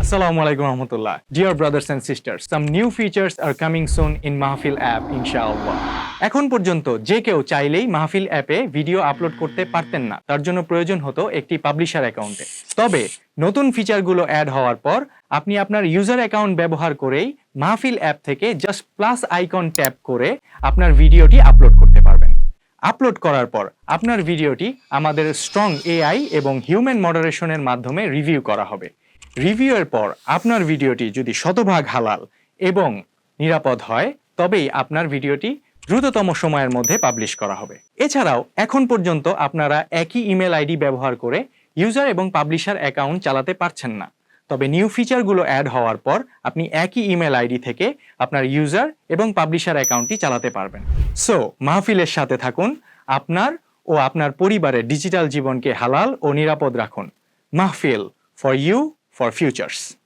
Assalamualaikum warahmatullah. Dear brothers and sisters, some new features are coming soon in Mahfil app, inshallah. এখন পর্যন্ত যে কেউ চাইলেই মাহফিল অ্যাপে ভিডিও আপলোড করতে পারতেন না, তার জন্য প্রয়োজন হতো একটি পাবলিশার অ্যাকাউন্টে। তবে নতুন ফিচারগুলো অ্যাড হওয়ার পর আপনি আপনার ইউজার অ্যাকাউন্ট ব্যবহার করেই মাহফিল অ্যাপ থেকে জাস্ট প্লাস আইকন ট্যাপ করে আপনার ভিডিওটি আপলোড করতে পারবেন। আপলোড করার পর আপনার ভিডিওটি আমাদের স্ট্রং এআই এবং হিউম্যান মডারেশনের মাধ্যমে রিভিউ করা হবে। রিভিউয়ের পর আপনার ভিডিওটি যদি শতভাগ হালাল এবং নিরাপদ হয়, তবেই আপনার ভিডিওটি দ্রুততম সময়ের মধ্যে পাবলিশ করা হবে। এছাড়াও এখন পর্যন্ত আপনারা একই ইমেল আইডি ব্যবহার করে ইউজার এবং পাবলিশার অ্যাকাউন্ট চালাতে পারছেন না। তবে নিউ ফিচারগুলো অ্যাড হওয়ার পর আপনি একই ইমেল আইডি থেকে আপনার ইউজার এবং পাবলিশার অ্যাকাউন্টটি চালাতে পারবেন। সো মাহফিলের সাথে থাকুন, আপনার ও আপনার পরিবারের ডিজিটাল জীবনকে হালাল ও নিরাপদ রাখুন। মাহফিল, ফর ইউ, for futures.